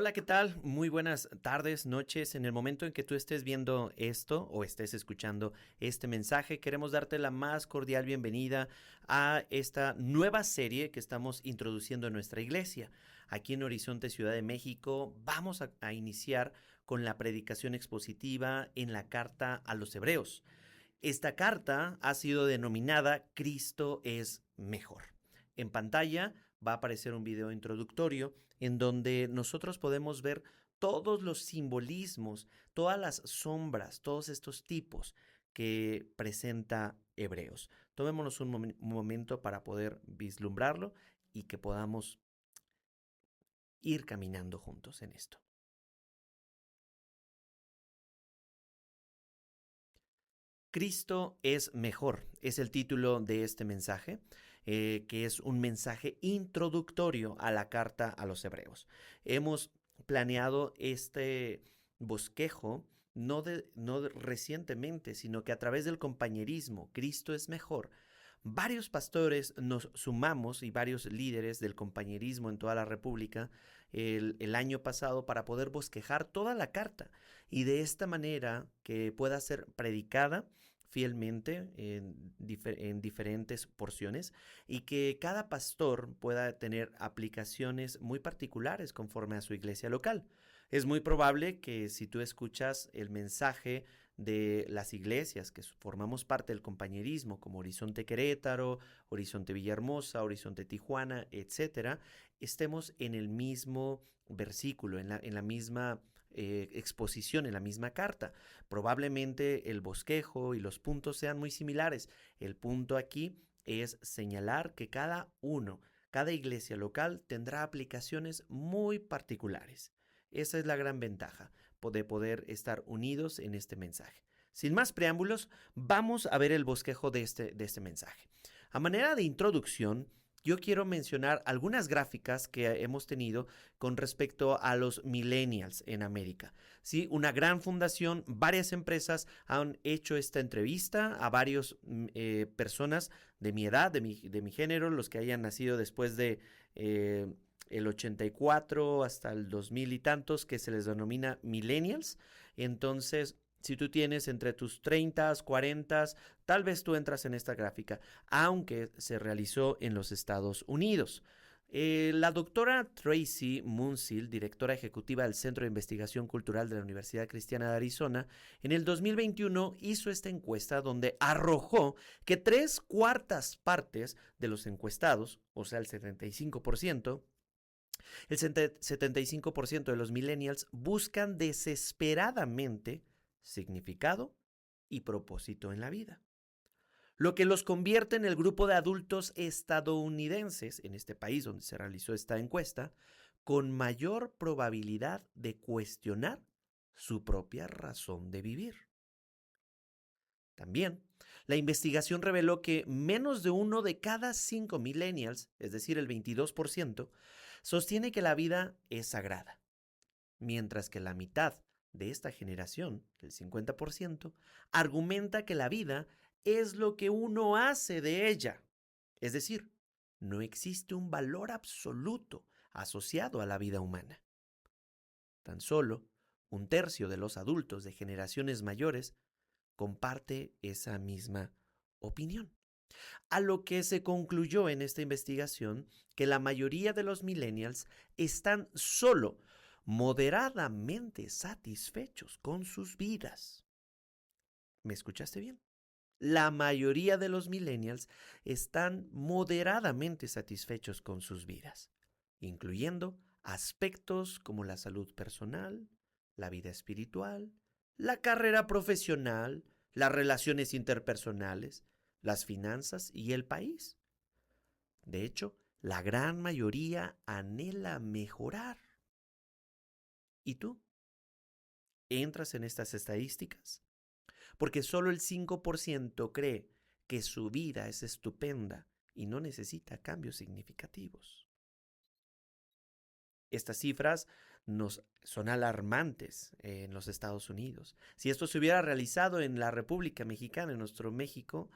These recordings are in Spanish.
Hola, ¿qué tal? Muy buenas tardes, noches. En el momento en que tú estés viendo esto o estés escuchando este mensaje, queremos darte la más cordial bienvenida a esta nueva serie que estamos introduciendo en nuestra iglesia. Aquí en Horizonte, Ciudad de México, vamos a iniciar con la predicación expositiva en la carta a los Hebreos. Esta carta ha sido denominada Cristo es mejor. En pantalla va a aparecer un video introductorio en donde nosotros podemos ver todos los simbolismos, todas las sombras, todos estos tipos que presenta Hebreos. Tomémonos un momento para poder vislumbrarlo y que podamos ir caminando juntos en esto. Cristo es mejor, es el título de este mensaje, que es un mensaje introductorio a la carta a los Hebreos. Hemos planeado este bosquejo no recientemente, sino que a través del compañerismo, Cristo es mejor. Varios pastores nos sumamos y varios líderes del compañerismo en toda la República el año pasado para poder bosquejar toda la carta y de esta manera que pueda ser predicada fielmente en diferentes porciones y que cada pastor pueda tener aplicaciones muy particulares conforme a su iglesia local. Es muy probable que si tú escuchas el mensaje de las iglesias que formamos parte del compañerismo, como Horizonte Querétaro, Horizonte Villahermosa, Horizonte Tijuana, etcétera, estemos en el mismo versículo, en la misma exposición, en la misma carta. Probablemente el bosquejo y los puntos sean muy similares. El punto aquí es señalar que cada iglesia local tendrá aplicaciones muy particulares. Esa es la gran ventaja de poder estar unidos en este mensaje. Sin más preámbulos, vamos a ver el bosquejo de este mensaje. A manera de introducción, yo quiero mencionar algunas gráficas que hemos tenido con respecto a los millennials en América. ¿Sí? Una gran fundación, varias empresas han hecho esta entrevista a varias personas de mi edad, de mi género, los que hayan nacido después de el 84 hasta el 2000 y tantos, que se les denomina millennials. Entonces, si tú tienes entre tus 30, 40, tal vez tú entras en esta gráfica, aunque se realizó en los Estados Unidos. La doctora Tracy Munsell, directora ejecutiva del Centro de Investigación Cultural de la Universidad Cristiana de Arizona, en el 2021 hizo esta encuesta donde arrojó que 3/4 de los encuestados, o sea el 75%, el 75% de los millennials buscan desesperadamente significado y propósito en la vida, lo que los convierte en el grupo de adultos estadounidenses, en este país donde se realizó esta encuesta, con mayor probabilidad de cuestionar su propia razón de vivir. También, la investigación reveló que menos de 1 de cada 5 millennials, es decir, el 22%, sostiene que la vida es sagrada, mientras que la mitad de esta generación, el 50%, argumenta que la vida es lo que uno hace de ella. Es decir, no existe un valor absoluto asociado a la vida humana. Tan solo 1/3 de los adultos de generaciones mayores comparte esa misma opinión. A lo que se concluyó en esta investigación que la mayoría de los millennials están solo moderadamente satisfechos con sus vidas. ¿Me escuchaste bien? La mayoría de los millennials están moderadamente satisfechos con sus vidas, incluyendo aspectos como la salud personal, la vida espiritual, la carrera profesional, las relaciones interpersonales, las finanzas y el país. De hecho, la gran mayoría anhela mejorar. ¿Y tú? ¿Entras en estas estadísticas? Porque solo el 5% cree que su vida es estupenda y no necesita cambios significativos. Estas cifras nos son alarmantes en los Estados Unidos. Si esto se hubiera realizado en la República Mexicana, en nuestro México,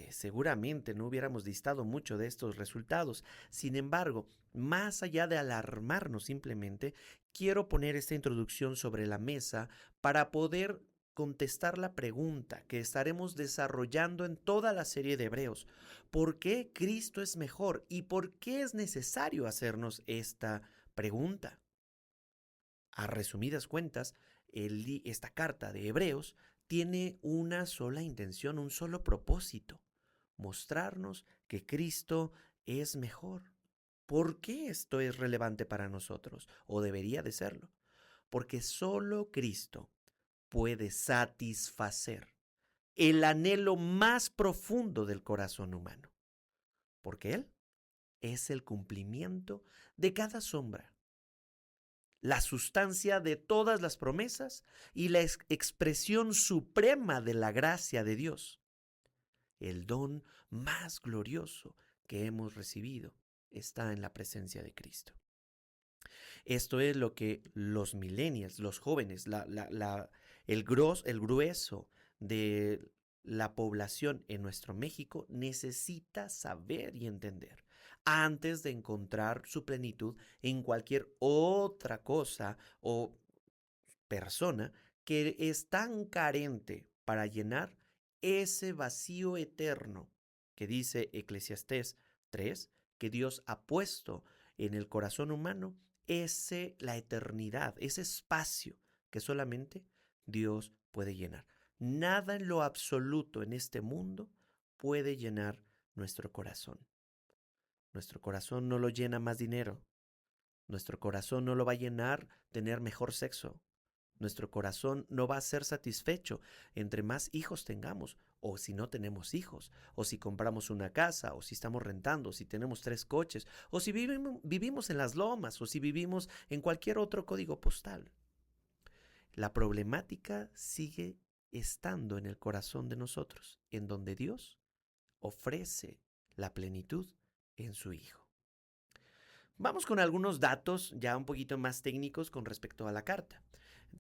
seguramente no hubiéramos distado mucho de estos resultados. Sin embargo, más allá de alarmarnos simplemente, quiero poner esta introducción sobre la mesa para poder contestar la pregunta que estaremos desarrollando en toda la serie de Hebreos. ¿Por qué Cristo es mejor y por qué es necesario hacernos esta pregunta? A resumidas cuentas, esta carta de Hebreos tiene una sola intención, un solo propósito: mostrarnos que Cristo es mejor. ¿Por qué esto es relevante para nosotros? ¿O debería de serlo? Porque solo Cristo puede satisfacer el anhelo más profundo del corazón humano. Porque Él es el cumplimiento de cada sombra, la sustancia de todas las promesas y la expresión suprema de la gracia de Dios. El don más glorioso que hemos recibido está en la presencia de Cristo. Esto es lo que los millennials, los jóvenes, el grueso de la población en nuestro México necesita saber y entender antes de encontrar su plenitud en cualquier otra cosa o persona que es tan carente para llenar ese vacío eterno que dice Eclesiastés 3, que Dios ha puesto en el corazón humano, la eternidad, ese espacio que solamente Dios puede llenar. Nada en lo absoluto en este mundo puede llenar nuestro corazón. Nuestro corazón no lo llena más dinero. Nuestro corazón no lo va a llenar tener mejor sexo. Nuestro corazón no va a ser satisfecho entre más hijos tengamos, o si no tenemos hijos, o si compramos una casa, o si estamos rentando, o si tenemos 3 coches, o si vivimos en las lomas, o si vivimos en cualquier otro código postal. La problemática sigue estando en el corazón de nosotros, en donde Dios ofrece la plenitud en su Hijo. Vamos con algunos datos ya un poquito más técnicos con respecto a la carta.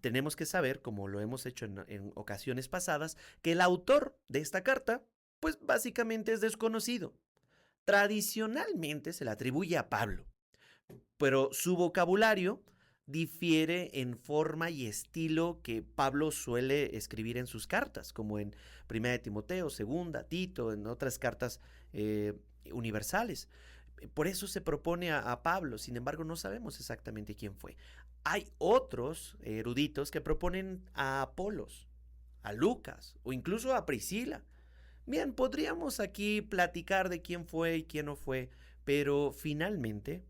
Tenemos que saber, como lo hemos hecho en ocasiones pasadas, que el autor de esta carta, pues básicamente es desconocido. Tradicionalmente se le atribuye a Pablo, pero su vocabulario difiere en forma y estilo que Pablo suele escribir en sus cartas, como en 1 de Timoteo, 2, Tito, en otras cartas universales. Por eso se propone a Pablo, sin embargo no sabemos exactamente quién fue. Hay otros eruditos que proponen a Apolos, a Lucas o incluso a Priscila. Bien, podríamos aquí platicar de quién fue y quién no fue, pero finalmente,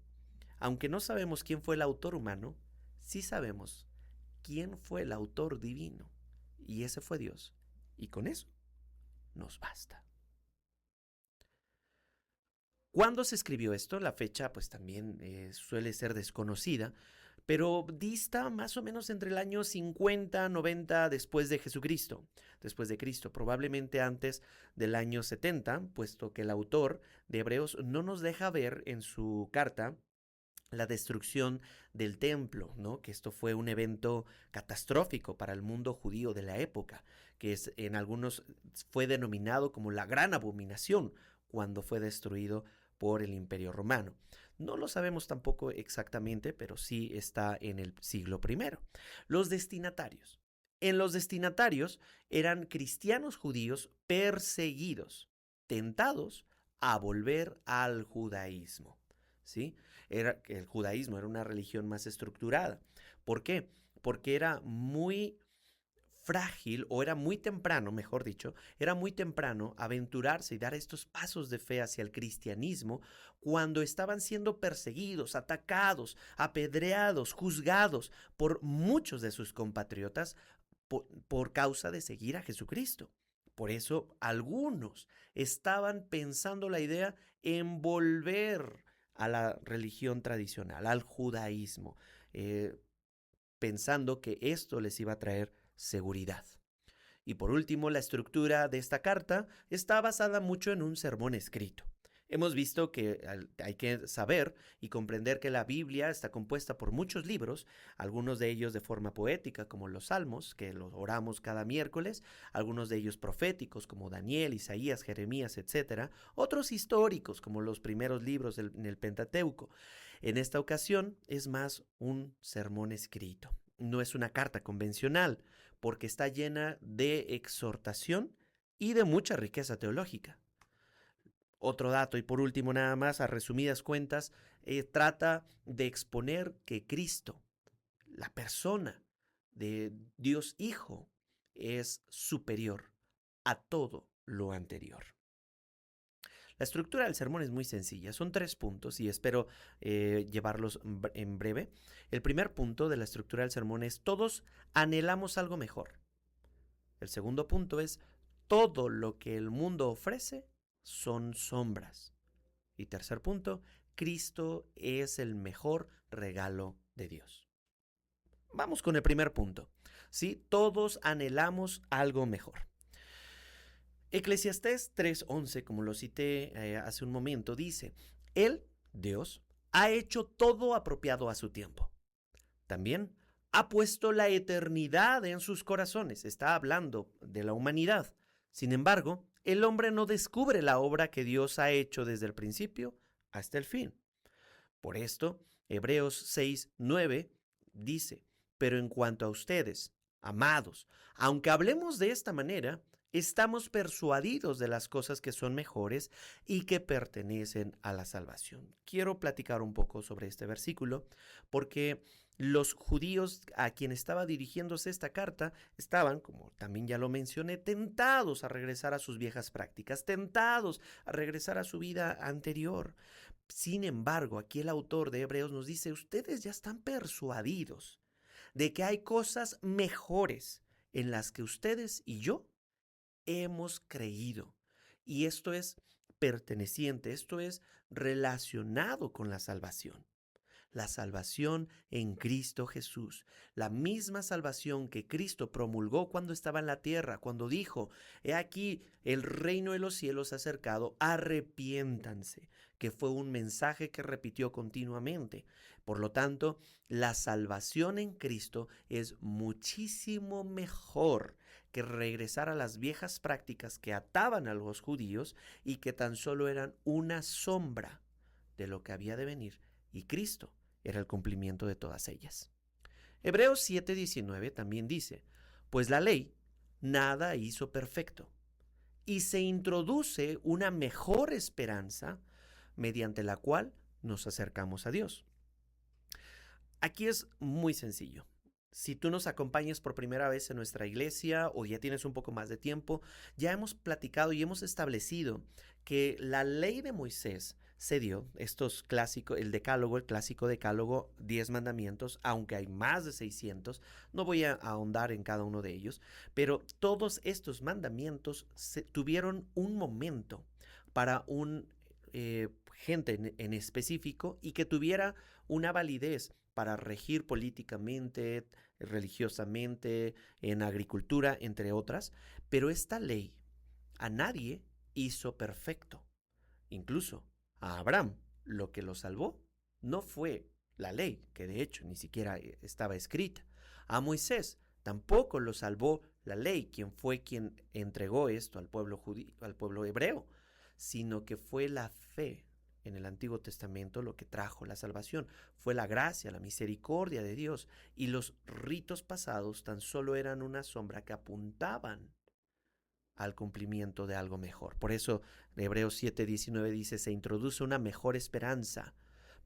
aunque no sabemos quién fue el autor humano, sí sabemos quién fue el autor divino, y ese fue Dios. Y con eso nos basta. ¿Cuándo se escribió esto? La fecha pues también suele ser desconocida, pero dista más o menos entre el año 50, 90 después de Jesucristo, después de Cristo, probablemente antes del año 70, puesto que el autor de Hebreos no nos deja ver en su carta la destrucción del templo, ¿no? Que esto fue un evento catastrófico para el mundo judío de la época, que en algunos fue denominado como la gran abominación cuando fue destruido por el Imperio Romano. No lo sabemos tampoco exactamente, pero sí está en el siglo I. Los destinatarios. En los destinatarios eran cristianos judíos perseguidos, tentados a volver al judaísmo, ¿sí? El judaísmo era una religión más estructurada. ¿Por qué? Porque era muy frágil, o era muy temprano, mejor dicho, era muy temprano aventurarse y dar estos pasos de fe hacia el cristianismo cuando estaban siendo perseguidos, atacados, apedreados, juzgados por muchos de sus compatriotas por causa de seguir a Jesucristo. Por eso algunos estaban pensando la idea en volver a la religión tradicional, al judaísmo, pensando que esto les iba a traer seguridad. Y por último, la estructura de esta carta está basada mucho en un sermón escrito. Hemos visto que hay que saber y comprender que la Biblia está compuesta por muchos libros, algunos de ellos de forma poética, como los Salmos, que los oramos cada miércoles, algunos de ellos proféticos, como Daniel, Isaías, Jeremías, etcétera, otros históricos, como los primeros libros en el Pentateuco. En esta ocasión es más un sermón escrito, no es una carta convencional, porque está llena de exhortación y de mucha riqueza teológica. Otro dato, y por último nada más, a resumidas cuentas, trata de exponer que Cristo, la persona de Dios Hijo, es superior a todo lo anterior. La estructura del sermón es muy sencilla, son 3 puntos y espero llevarlos en breve. El primer punto de la estructura del sermón es: todos anhelamos algo mejor. El segundo punto es: todo lo que el mundo ofrece son sombras. Y tercer punto: Cristo es el mejor regalo de Dios. Vamos con el primer punto. ¿Sí? Todos anhelamos algo mejor. Eclesiastés 3:11, como lo cité hace un momento, dice: Él, Dios, ha hecho todo apropiado a su tiempo. También ha puesto la eternidad en sus corazones. Está hablando de la humanidad. Sin embargo, el hombre no descubre la obra que Dios ha hecho desde el principio hasta el fin. Por esto, Hebreos 6:9 dice: pero en cuanto a ustedes, amados, aunque hablemos de esta manera, estamos persuadidos de las cosas que son mejores y que pertenecen a la salvación. Quiero platicar un poco sobre este versículo porque los judíos a quien estaba dirigiéndose esta carta estaban, como también ya lo mencioné, tentados a regresar a sus viejas prácticas, tentados a regresar a su vida anterior. Sin embargo, aquí el autor de Hebreos nos dice: ustedes ya están persuadidos de que hay cosas mejores en las que ustedes y yo hemos creído. Y esto es perteneciente, esto es relacionado con la salvación. La salvación en Cristo Jesús, la misma salvación que Cristo promulgó cuando estaba en la tierra, cuando dijo: he aquí el reino de los cielos se ha acercado, arrepiéntanse, que fue un mensaje que repitió continuamente. Por lo tanto, la salvación en Cristo es muchísimo mejor que regresar a las viejas prácticas que ataban a los judíos y que tan solo eran una sombra de lo que había de venir, y Cristo era el cumplimiento de todas ellas. Hebreos 7:19 también dice: pues la ley nada hizo perfecto, y se introduce una mejor esperanza mediante la cual nos acercamos a Dios. Aquí es muy sencillo. Si tú nos acompañas por primera vez en nuestra iglesia o ya tienes un poco más de tiempo, ya hemos platicado y hemos establecido que la ley de Moisés se dio, estos clásicos, el decálogo, el clásico decálogo, 10 mandamientos, aunque hay más de 600, no voy a ahondar en cada uno de ellos, pero todos estos mandamientos tuvieron un momento para un gente en específico y que tuviera una validez para regir políticamente, religiosamente, en agricultura, entre otras. Pero esta ley a nadie hizo perfecto. Incluso a Abraham lo que lo salvó no fue la ley, que de hecho ni siquiera estaba escrita. A Moisés tampoco lo salvó la ley, quien entregó esto al pueblo judío, al pueblo hebreo, sino que fue la fe en el Antiguo Testamento lo que trajo la salvación. Fue la gracia, la misericordia de Dios, y los ritos pasados tan solo eran una sombra que apuntaban al cumplimiento de algo mejor. Por eso Hebreos 7:19 dice: se introduce una mejor esperanza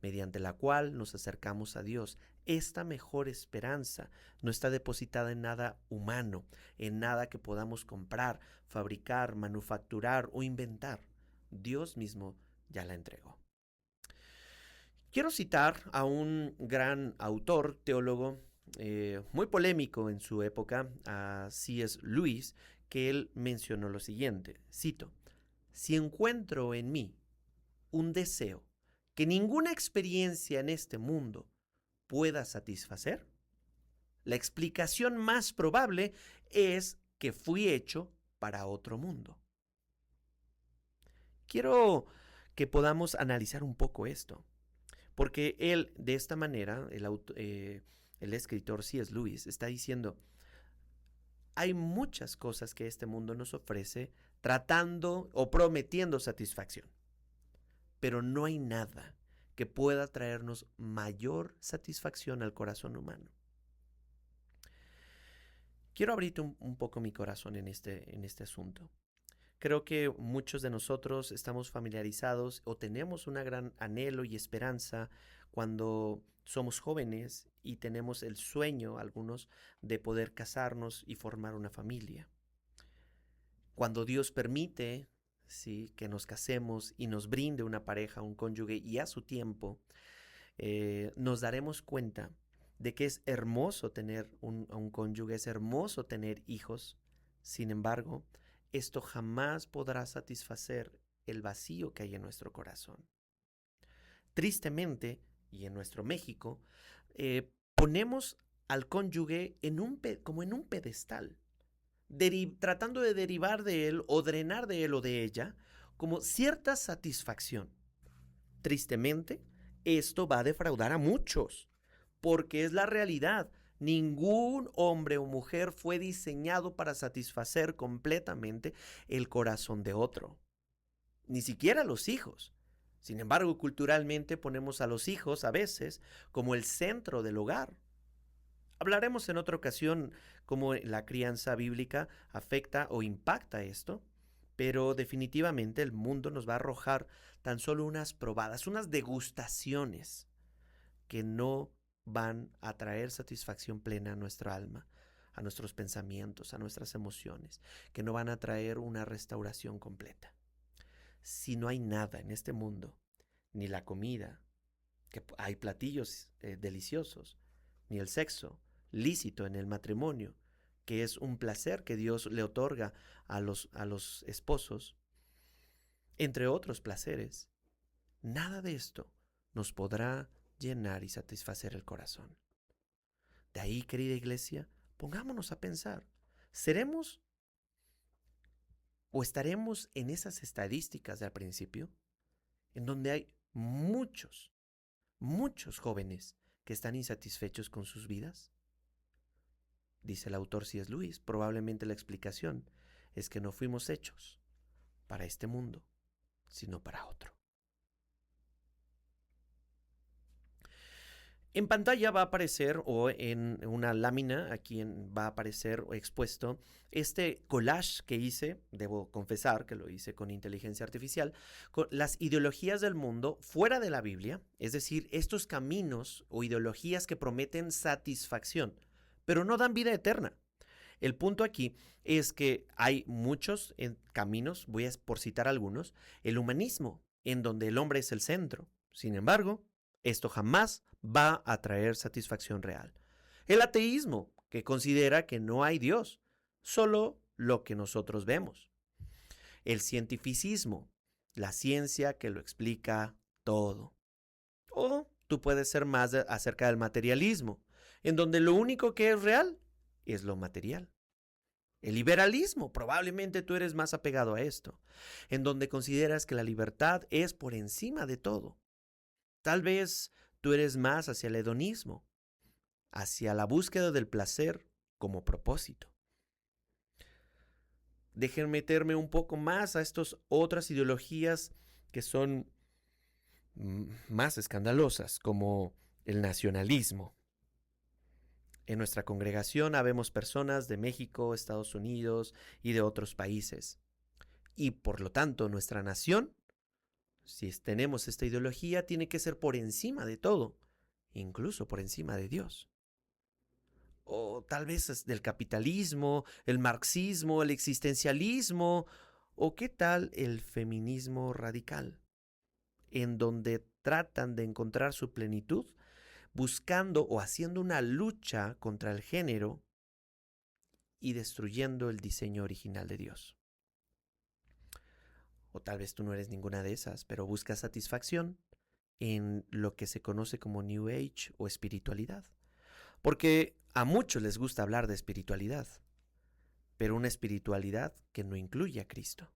mediante la cual nos acercamos a Dios. Esta mejor esperanza no está depositada en nada humano, en nada que podamos comprar, fabricar, manufacturar o inventar. Dios mismo ya la entregó. Quiero citar a un gran autor, teólogo, muy polémico en su época, a C.S. Lewis, que él mencionó lo siguiente, cito: si encuentro en mí un deseo que ninguna experiencia en este mundo pueda satisfacer, la explicación más probable es que fui hecho para otro mundo. Quiero que podamos analizar un poco esto. Porque él, de esta manera, el escritor C.S. Lewis está diciendo, hay muchas cosas que este mundo nos ofrece tratando o prometiendo satisfacción, pero no hay nada que pueda traernos mayor satisfacción al corazón humano. Quiero abrirte un poco mi corazón en este asunto. Creo que muchos de nosotros estamos familiarizados o tenemos una gran anhelo y esperanza cuando somos jóvenes y tenemos el sueño, algunos, de poder casarnos y formar una familia. Cuando Dios permite, sí, que nos casemos y nos brinde una pareja, un cónyuge y a su tiempo, nos daremos cuenta de que es hermoso tener un cónyuge, es hermoso tener hijos. Sin embargo, esto jamás podrá satisfacer el vacío que hay en nuestro corazón. Tristemente, y en nuestro México, ponemos al cónyuge como en un pedestal, tratando de derivar de él o drenar de él o de ella como cierta satisfacción. Tristemente, esto va a defraudar a muchos, porque es la realidad. Ningún hombre o mujer fue diseñado para satisfacer completamente el corazón de otro, ni siquiera los hijos. Sin embargo, culturalmente ponemos a los hijos a veces como el centro del hogar. Hablaremos en otra ocasión cómo la crianza bíblica afecta o impacta esto, pero definitivamente el mundo nos va a arrojar tan solo unas probadas, unas degustaciones que no van a traer satisfacción plena a nuestra alma, a nuestros pensamientos, a nuestras emociones, que no van a traer una restauración completa. Si no hay nada en este mundo, ni la comida, que hay platillos deliciosos, ni el sexo lícito en el matrimonio, que es un placer que Dios le otorga a los esposos, entre otros placeres, nada de esto nos podrá llenar y satisfacer el corazón. De ahí, querida iglesia, pongámonos a pensar, ¿seremos o estaremos en esas estadísticas de al principio, en donde hay muchos jóvenes que están insatisfechos con sus vidas? Dice el autor C.S. Lewis, probablemente la explicación es que no fuimos hechos para este mundo, sino para otro. En pantalla va a aparecer, o en una lámina, aquí va a aparecer expuesto este collage que hice, debo confesar que lo hice con inteligencia artificial, con las ideologías del mundo fuera de la Biblia, es decir, estos caminos o ideologías que prometen satisfacción, pero no dan vida eterna. El punto aquí es que hay muchos caminos, por citar algunos, el humanismo, en donde el hombre es el centro. Sin embargo, esto jamás va a traer satisfacción real. El ateísmo, que considera que no hay Dios, solo lo que nosotros vemos. El cientificismo, la ciencia que lo explica todo. O tú puedes ser más acerca del materialismo, en donde lo único que es real es lo material. El liberalismo, probablemente tú eres más apegado a esto, en donde consideras que la libertad es por encima de todo. Tal vez tú eres más hacia el hedonismo, hacia la búsqueda del placer como propósito. Dejen meterme un poco más a estas otras ideologías que son más escandalosas, como el nacionalismo. En nuestra congregación habemos personas de México, Estados Unidos y de otros países. Y por lo tanto, nuestra nación, si tenemos esta ideología, tiene que ser por encima de todo, incluso por encima de Dios. O tal vez es del capitalismo, el marxismo, el existencialismo, o qué tal el feminismo radical, en donde tratan de encontrar su plenitud buscando o haciendo una lucha contra el género y destruyendo el diseño original de Dios. O tal vez tú no eres ninguna de esas, pero buscas satisfacción en lo que se conoce como New Age o espiritualidad. Porque a muchos les gusta hablar de espiritualidad, pero una espiritualidad que no incluye a Cristo.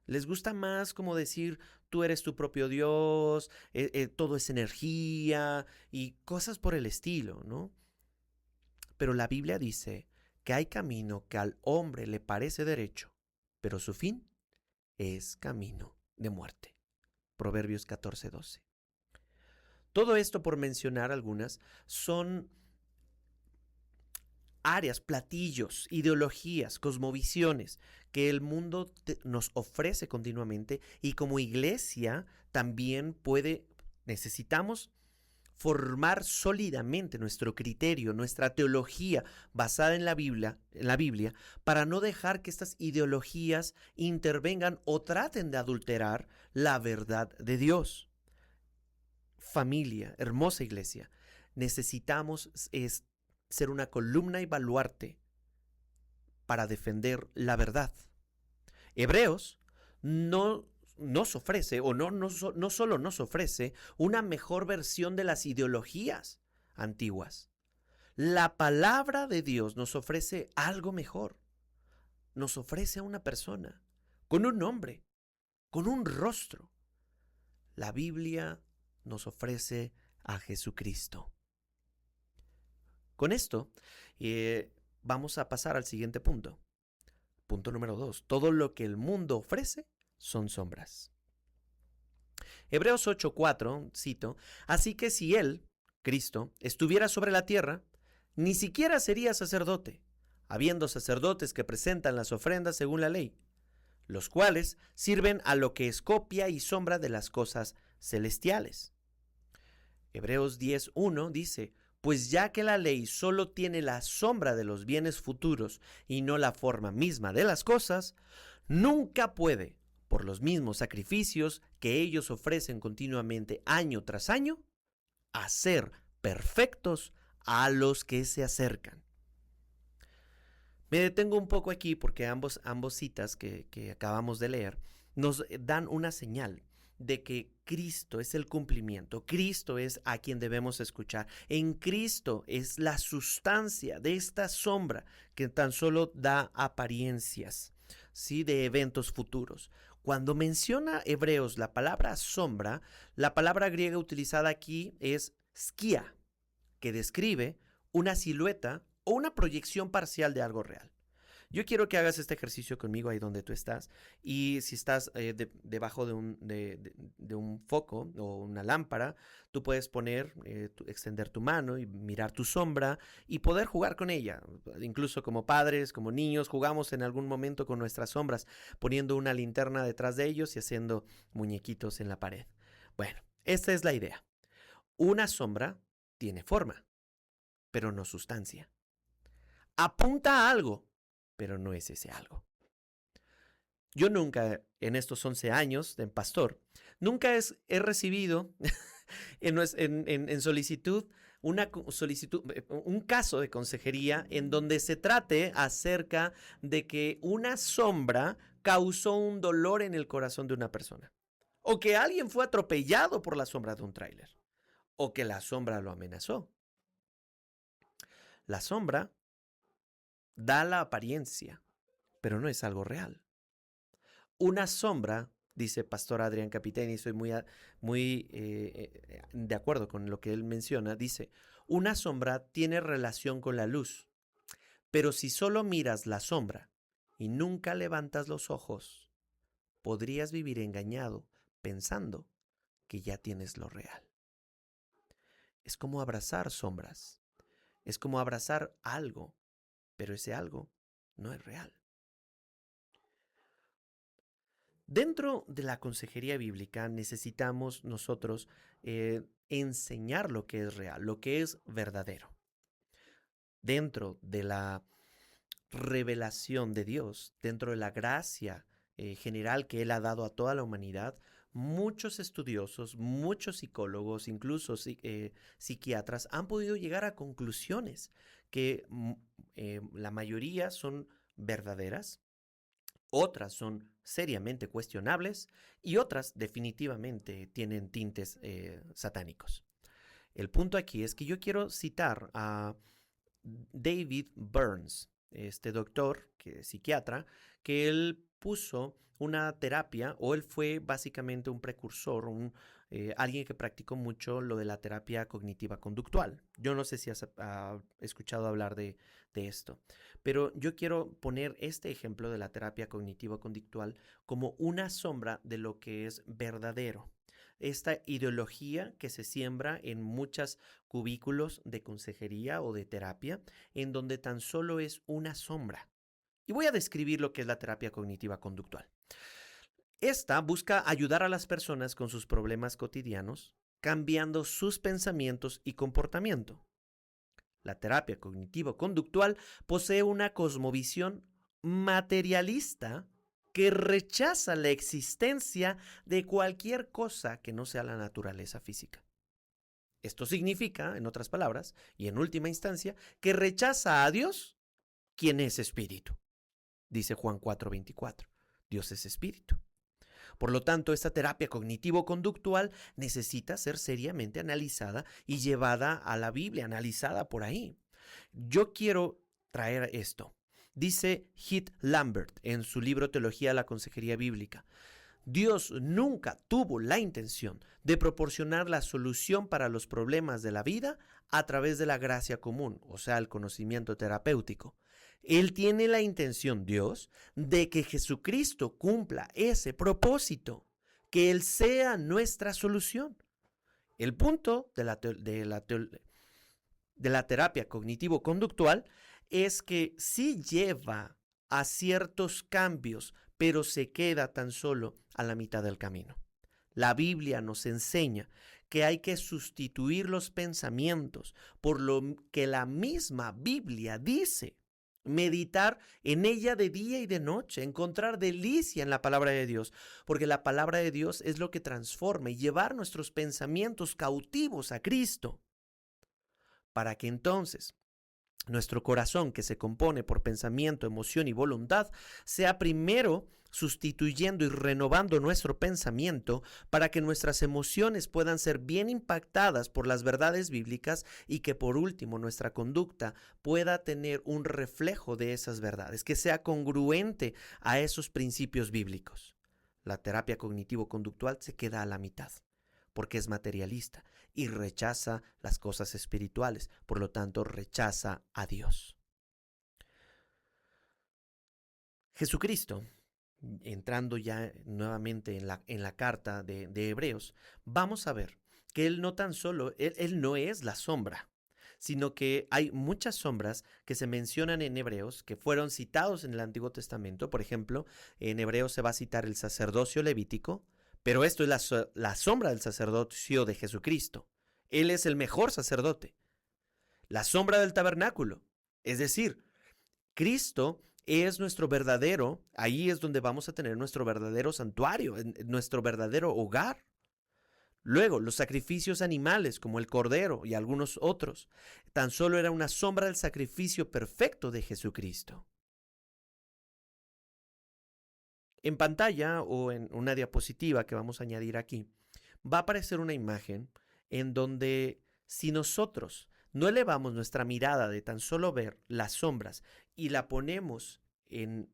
Les gusta más como decir, tú eres tu propio Dios, todo es energía y cosas por el estilo, ¿no? Pero la Biblia dice que hay camino que al hombre le parece derecho, pero su fin es camino de muerte. Proverbios 14:12. Todo esto, por mencionar algunas, son áreas, platillos, ideologías, cosmovisiones que el mundo nos ofrece continuamente, y como iglesia también necesitamos formar sólidamente nuestro criterio, nuestra teología basada en la Biblia, para no dejar que estas ideologías intervengan o traten de adulterar la verdad de Dios. Familia, hermosa iglesia, necesitamos ser una columna y baluarte para defender la verdad. Hebreos no nos ofrece, o no solo nos ofrece una mejor versión de las ideologías antiguas. La palabra de Dios nos ofrece algo mejor. Nos ofrece a una persona, con un nombre, con un rostro. La Biblia nos ofrece a Jesucristo. Con esto, vamos a pasar al siguiente punto. Punto número 2. Todo lo que el mundo ofrece son sombras. Hebreos 8:4, cito, así que si Él, Cristo, estuviera sobre la tierra, ni siquiera sería sacerdote, habiendo sacerdotes que presentan las ofrendas según la ley, los cuales sirven a lo que es copia y sombra de las cosas celestiales. Hebreos 10:1 dice, pues ya que la ley solo tiene la sombra de los bienes futuros y no la forma misma de las cosas, nunca puede, por los mismos sacrificios que ellos ofrecen continuamente año tras año, hacer perfectos a los que se acercan. Me detengo un poco aquí porque ambos citas que acabamos de leer nos dan una señal de que Cristo es el cumplimiento, Cristo es a quien debemos escuchar. En Cristo es la sustancia de esta sombra que tan solo da apariencias, ¿sí?, de eventos futuros. Cuando menciona Hebreos la palabra sombra, la palabra griega utilizada aquí es skia, que describe una silueta o una proyección parcial de algo real. Yo quiero que hagas este ejercicio conmigo ahí donde tú estás, y si estás debajo de un foco o una lámpara, tú puedes extender tu mano y mirar tu sombra y poder jugar con ella. Incluso como padres, como niños, jugamos en algún momento con nuestras sombras, poniendo una linterna detrás de ellos y haciendo muñequitos en la pared. Bueno, esta es la idea. Una sombra tiene forma, pero no sustancia. Apunta a algo, pero no es ese algo. Yo nunca, en estos 11 años de pastor, nunca he recibido en solicitud un caso de consejería en donde se trate acerca de que una sombra causó un dolor en el corazón de una persona, o que alguien fue atropellado por la sombra de un tráiler, o que la sombra lo amenazó. La sombra da la apariencia, pero no es algo real. Una sombra, dice Pastor Adrián Capitani, estoy muy de acuerdo con lo que él menciona, dice, una sombra tiene relación con la luz, pero si solo miras la sombra y nunca levantas los ojos, podrías vivir engañado pensando que ya tienes lo real. Es como abrazar sombras, es como abrazar algo, pero ese algo no es real. Dentro de la consejería bíblica necesitamos nosotros enseñar lo que es real, lo que es verdadero. Dentro de la revelación de Dios, dentro de la gracia general que Él ha dado a toda la humanidad, muchos estudiosos, muchos psicólogos, incluso psiquiatras han podido llegar a conclusiones que la mayoría son verdaderas, otras son seriamente cuestionables y otras definitivamente tienen tintes satánicos. El punto aquí es que yo quiero citar a David Burns, este doctor, que es psiquiatra, que él expuso una terapia, o él fue básicamente un precursor, alguien que practicó mucho lo de la terapia cognitiva conductual. Yo no sé si has escuchado hablar de esto, pero yo quiero poner este ejemplo de la terapia cognitiva conductual como una sombra de lo que es verdadero. Esta ideología que se siembra en muchos cubículos de consejería o de terapia, en donde tan solo es una sombra. Y voy a describir lo que es la terapia cognitiva conductual. Esta busca ayudar a las personas con sus problemas cotidianos, cambiando sus pensamientos y comportamiento. La terapia cognitivo-conductual posee una cosmovisión materialista que rechaza la existencia de cualquier cosa que no sea la naturaleza física. Esto significa, en otras palabras, y en última instancia, que rechaza a Dios, quien es espíritu. Dice Juan 4:24. Dios es espíritu. Por lo tanto, esta terapia cognitivo-conductual necesita ser seriamente analizada y llevada a la Biblia, analizada por ahí. Yo quiero traer esto. Dice Heath Lambert en su libro Teología de la Consejería Bíblica: Dios nunca tuvo la intención de proporcionar la solución para los problemas de la vida a través de la gracia común, o sea, el conocimiento terapéutico. Él tiene la intención, Dios, de que Jesucristo cumpla ese propósito, que Él sea nuestra solución. El punto de la terapia cognitivo-conductual es que sí lleva a ciertos cambios, pero se queda tan solo a la mitad del camino. La Biblia nos enseña que hay que sustituir los pensamientos por lo que la misma Biblia dice. Meditar en ella de día y de noche, encontrar delicia en la palabra de Dios, porque la palabra de Dios es lo que transforma, y llevar nuestros pensamientos cautivos a Cristo, para que entonces nuestro corazón, que se compone por pensamiento, emoción y voluntad, sea primero sustituyendo y renovando nuestro pensamiento para que nuestras emociones puedan ser bien impactadas por las verdades bíblicas, y que por último nuestra conducta pueda tener un reflejo de esas verdades, que sea congruente a esos principios bíblicos. La terapia cognitivo-conductual se queda a la mitad, porque es materialista y rechaza las cosas espirituales, por lo tanto rechaza a Dios. Jesucristo, entrando ya nuevamente en la carta de Hebreos, vamos a ver que Él no tan solo, él no es la sombra, sino que hay muchas sombras que se mencionan en Hebreos, que fueron citados en el Antiguo Testamento. Por ejemplo, en Hebreos se va a citar el sacerdocio levítico, pero esto es la sombra del sacerdocio de Jesucristo. Él es el mejor sacerdote. La sombra del tabernáculo, es decir, Cristo es nuestro verdadero, ahí es donde vamos a tener nuestro verdadero santuario, nuestro verdadero hogar. Luego, los sacrificios animales, como el cordero y algunos otros, tan solo era una sombra del sacrificio perfecto de Jesucristo. En pantalla, o en una diapositiva que vamos a añadir aquí, va a aparecer una imagen en donde, si nosotros no elevamos nuestra mirada de tan solo ver las sombras y la ponemos en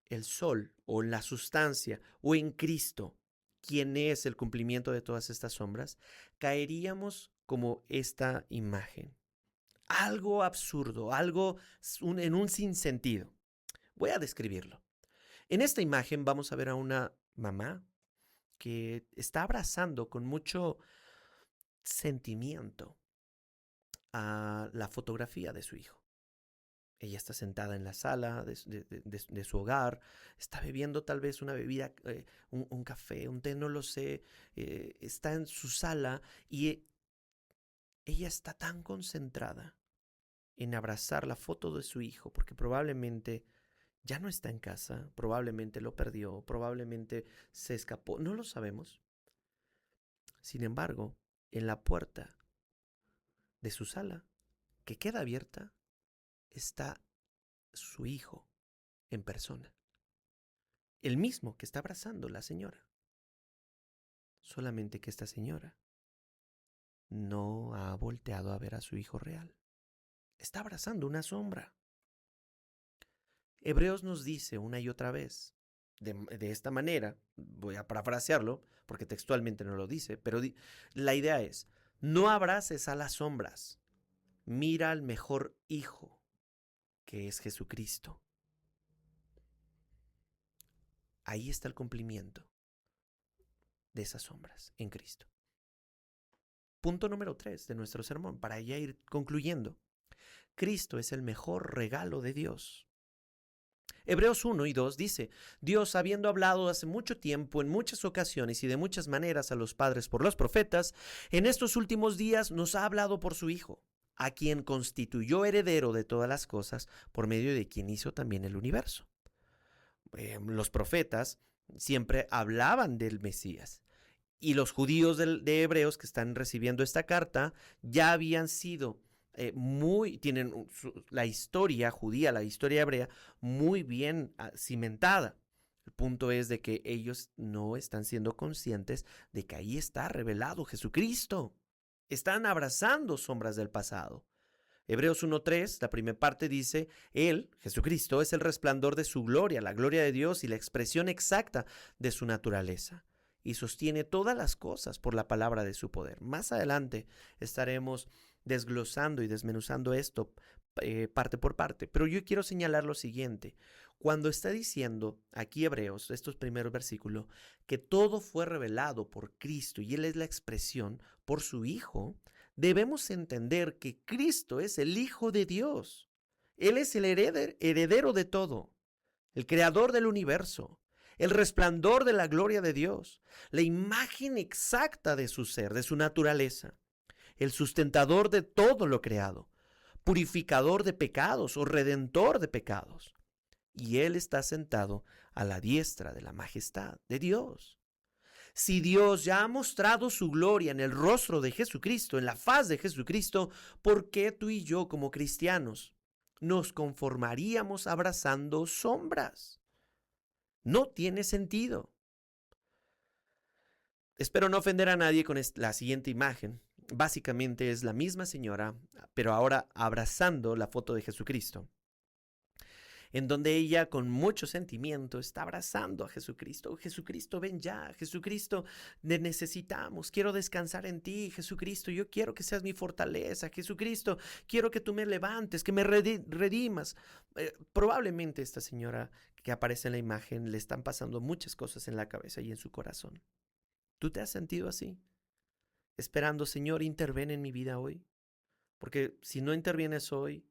el sol, o en la sustancia, o en Cristo, quien es el cumplimiento de todas estas sombras, caeríamos como esta imagen. Algo absurdo, algo en un sinsentido. Voy a describirlo. En esta imagen vamos a ver a una mamá que está abrazando con mucho sentimiento a la fotografía de su hijo. Ella está sentada en la sala de su hogar, está bebiendo tal vez una bebida, un café, un té, no lo sé. Está en su sala y ella está tan concentrada en abrazar la foto de su hijo, porque probablemente ya no está en casa, probablemente lo perdió, probablemente se escapó, no lo sabemos. Sin embargo, en la puerta de su sala, que queda abierta, está su hijo en persona. El mismo que está abrazando la señora. Solamente que esta señora no ha volteado a ver a su hijo real. Está abrazando una sombra. Hebreos nos dice una y otra vez de esta manera, voy a parafrasearlo porque textualmente no lo dice, pero la idea es, no abraces a las sombras, mira al mejor hijo, que es Jesucristo. Ahí está el cumplimiento de esas sombras en Cristo. Punto número 3 de nuestro sermón, para ya ir concluyendo. Cristo es el mejor regalo de Dios. Hebreos 1 y 2 dice, Dios, habiendo hablado hace mucho tiempo, en muchas ocasiones y de muchas maneras a los padres por los profetas, en estos últimos días nos ha hablado por su Hijo, a quien constituyó heredero de todas las cosas, por medio de quien hizo también el universo. Los profetas siempre hablaban del Mesías. Y los judíos de Hebreos que están recibiendo esta carta ya habían sido tienen la historia judía, la historia hebrea, muy bien cimentada. El punto es de que ellos no están siendo conscientes de que ahí está revelado Jesucristo. Están abrazando sombras del pasado. Hebreos 1.3, la primera parte dice, Él, Jesucristo, es el resplandor de su gloria, la gloria de Dios y la expresión exacta de su naturaleza. Y sostiene todas las cosas por la palabra de su poder. Más adelante estaremos desglosando y desmenuzando esto parte por parte. Pero yo quiero señalar lo siguiente. Cuando está diciendo aquí Hebreos, estos primeros versículos, que todo fue revelado por Cristo y Él es la expresión por su Hijo, debemos entender que Cristo es el Hijo de Dios. Él es el heredero de todo, el creador del universo, el resplandor de la gloria de Dios, la imagen exacta de su ser, de su naturaleza, el sustentador de todo lo creado, purificador de pecados o redentor de pecados. Y Él está sentado a la diestra de la majestad de Dios. Si Dios ya ha mostrado su gloria en el rostro de Jesucristo, en la faz de Jesucristo, ¿por qué tú y yo como cristianos nos conformaríamos abrazando sombras? No tiene sentido. Espero no ofender a nadie con la siguiente imagen. Básicamente es la misma señora, pero ahora abrazando la foto de Jesucristo, en donde ella con mucho sentimiento está abrazando a Jesucristo. Jesucristo, ven ya. Jesucristo, te necesitamos. Quiero descansar en ti. Jesucristo, yo quiero que seas mi fortaleza. Jesucristo, quiero que tú me levantes, que me redimas. Probablemente esta señora que aparece en la imagen le están pasando muchas cosas en la cabeza y en su corazón. ¿Tú te has sentido así? Esperando, Señor, interven en mi vida hoy. Porque si no intervienes hoy,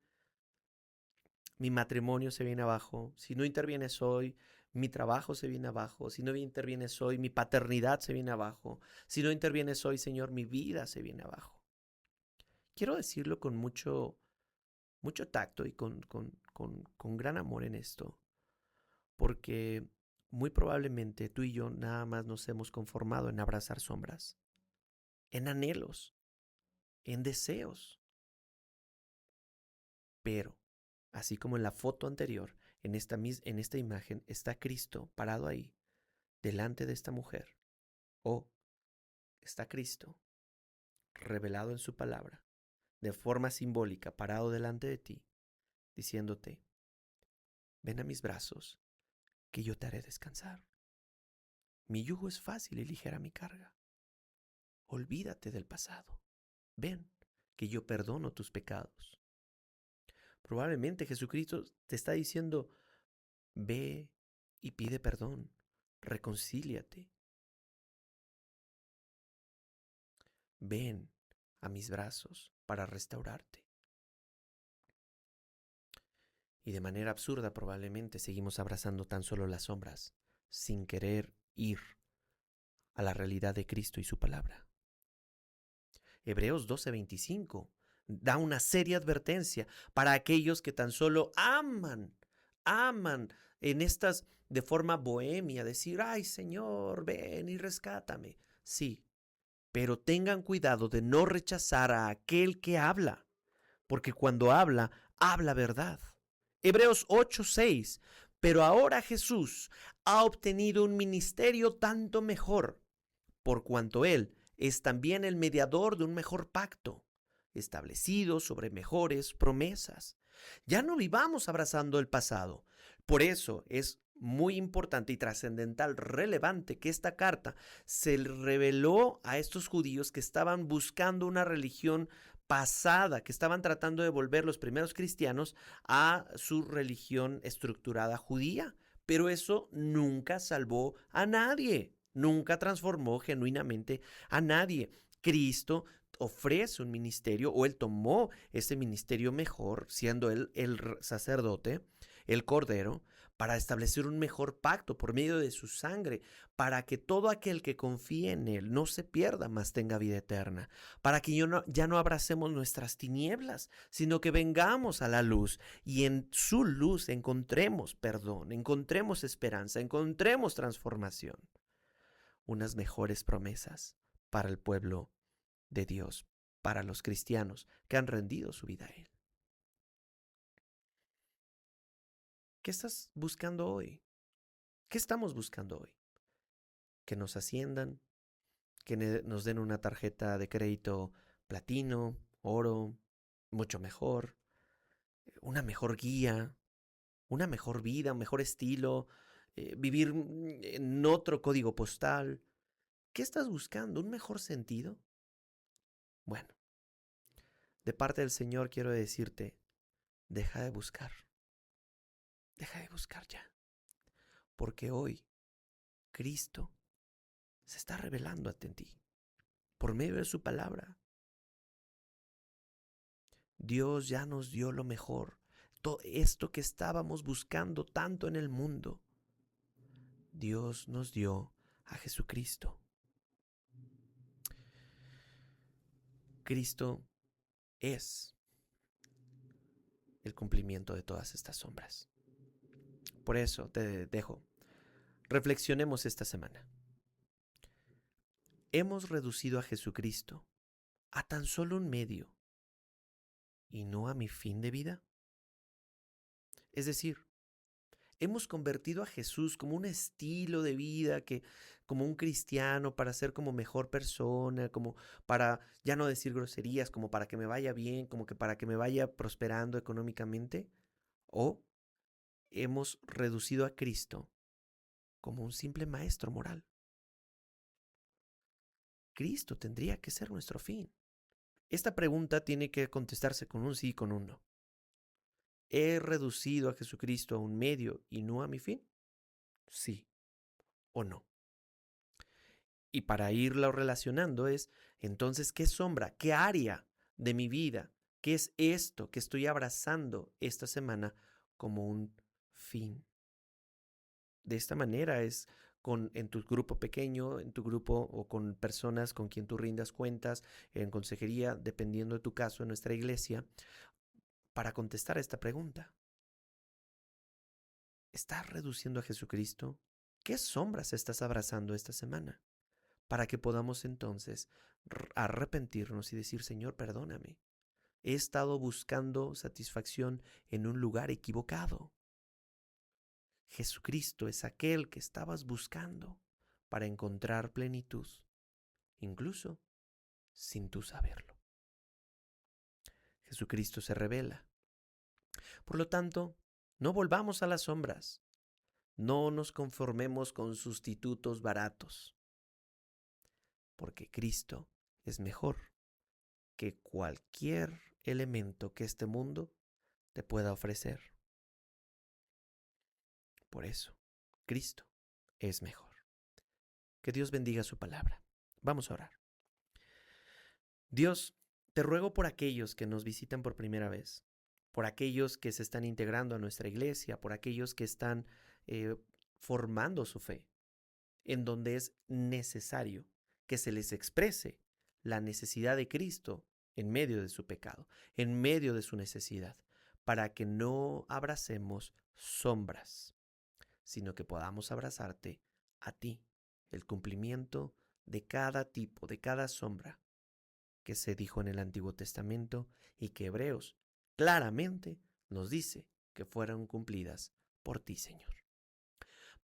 mi matrimonio se viene abajo. Si no intervienes hoy, mi trabajo se viene abajo. Si no intervienes hoy, mi paternidad se viene abajo. Si no intervienes hoy, Señor, mi vida se viene abajo. Quiero decirlo con mucho tacto y con gran amor en esto, porque muy probablemente tú y yo nada más nos hemos conformado en abrazar sombras, en anhelos, en deseos. Pero, así como en la foto anterior, en esta imagen está Cristo parado ahí, delante de esta mujer. O está Cristo revelado en su palabra, de forma simbólica, parado delante de ti, diciéndote, ven a mis brazos, que yo te haré descansar. Mi yugo es fácil y ligera mi carga. Olvídate del pasado. Ven, que yo perdono tus pecados. Probablemente Jesucristo te está diciendo, ve y pide perdón, reconcíliate. Ven a mis brazos para restaurarte. Y de manera absurda probablemente seguimos abrazando tan solo las sombras, sin querer ir a la realidad de Cristo y su palabra. Hebreos 12:25 da una seria advertencia para aquellos que tan solo aman en estas de forma bohemia, decir, ay Señor, ven y rescátame. Sí, pero tengan cuidado de no rechazar a aquel que habla, porque cuando habla, habla verdad. Hebreos 8:6, pero ahora Jesús ha obtenido un ministerio tanto mejor, por cuanto Él es también el mediador de un mejor pacto, establecido sobre mejores promesas. Ya no vivamos abrazando el pasado. Por eso es muy importante y trascendental, relevante, que esta carta se reveló a estos judíos que estaban buscando una religión pasada, que estaban tratando de volver los primeros cristianos a su religión estructurada judía. Pero eso nunca salvó a nadie, nunca transformó genuinamente a nadie. Cristo ofrece un ministerio, o él tomó ese ministerio mejor, siendo él el sacerdote, el cordero, para establecer un mejor pacto por medio de su sangre, para que todo aquel que confíe en él no se pierda, mas tenga vida eterna, para que ya no abracemos nuestras tinieblas, sino que vengamos a la luz y en su luz encontremos perdón, encontremos esperanza, encontremos transformación, unas mejores promesas para el pueblo de Dios, para los cristianos que han rendido su vida a él. ¿Qué estás buscando hoy? ¿Qué estamos buscando hoy? Que nos asciendan, que nos den una tarjeta de crédito platino, oro, mucho mejor, una mejor guía, una mejor vida, un mejor estilo, vivir en otro código postal. ¿Qué estás buscando? ¿Un mejor sentido? Bueno, de parte del Señor quiero decirte, deja de buscar ya, porque hoy Cristo se está revelando ante ti por medio de su palabra. Dios ya nos dio lo mejor, todo esto que estábamos buscando tanto en el mundo. Dios nos dio a Jesucristo. Cristo es el cumplimiento de todas estas sombras. Por eso te dejo. Reflexionemos esta semana. Hemos reducido a Jesucristo a tan solo un medio y no a mi fin de vida. Es decir, hemos convertido a Jesús como un estilo de vida, como un cristiano para ser como mejor persona, como para ya no decir groserías, como para que me vaya bien, como que para que me vaya prosperando económicamente. O hemos reducido a Cristo como un simple maestro moral. Cristo tendría que ser nuestro fin. Esta pregunta tiene que contestarse con un sí y con un no. ¿He reducido a Jesucristo a un medio y no a mi fin? Sí o no. Y para irlo relacionando es, entonces, ¿qué sombra, qué área de mi vida, qué es esto que estoy abrazando esta semana como un fin? De esta manera es en tu grupo pequeño, en tu grupo o con personas con quien tú rindas cuentas, en consejería, dependiendo de tu caso, en nuestra iglesia, para contestar a esta pregunta. ¿Estás reduciendo a Jesucristo? ¿Qué sombras estás abrazando esta semana? Para que podamos entonces arrepentirnos y decir, Señor, perdóname. He estado buscando satisfacción en un lugar equivocado. Jesucristo es aquel que estabas buscando para encontrar plenitud, incluso sin tú saberlo. Jesucristo se revela. Por lo tanto, no volvamos a las sombras. No nos conformemos con sustitutos baratos, porque Cristo es mejor que cualquier elemento que este mundo te pueda ofrecer. Por eso, Cristo es mejor. Que Dios bendiga su palabra. Vamos a orar. Dios, te ruego por aquellos que nos visitan por primera vez, por aquellos que se están integrando a nuestra iglesia, por aquellos que están formando su fe, en donde es necesario que se les exprese la necesidad de Cristo en medio de su pecado, en medio de su necesidad, para que no abracemos sombras, sino que podamos abrazarte a ti, el cumplimiento de cada tipo, de cada sombra que se dijo en el Antiguo Testamento y que Hebreos claramente nos dice que fueron cumplidas por ti, Señor.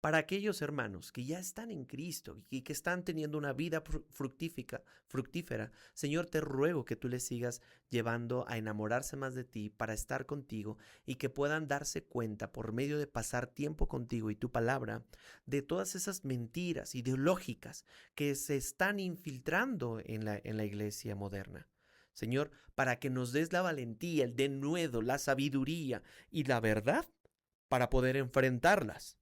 Para aquellos hermanos que ya están en Cristo y que están teniendo una vida fructífera, Señor, te ruego que tú les sigas llevando a enamorarse más de ti para estar contigo y que puedan darse cuenta por medio de pasar tiempo contigo y tu palabra de todas esas mentiras ideológicas que se están infiltrando en la iglesia moderna. Señor, para que nos des la valentía, el denuedo, la sabiduría y la verdad para poder enfrentarlas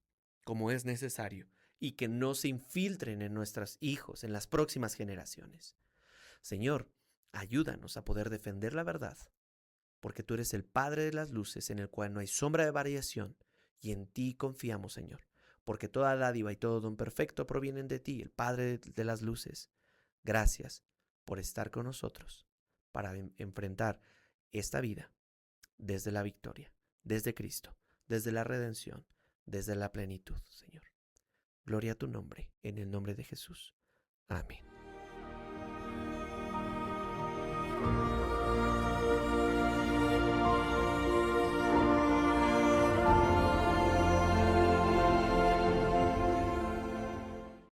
como es necesario y que no se infiltren en nuestros hijos, en las próximas generaciones. Señor, ayúdanos a poder defender la verdad, porque tú eres el Padre de las luces en el cual no hay sombra de variación, y en ti confiamos, Señor, porque toda dádiva y todo don perfecto provienen de ti, el Padre de las luces. Gracias por estar con nosotros para enfrentar esta vida desde la victoria, desde Cristo, desde la redención, desde la plenitud, Señor. Gloria a tu nombre, en el nombre de Jesús. Amén.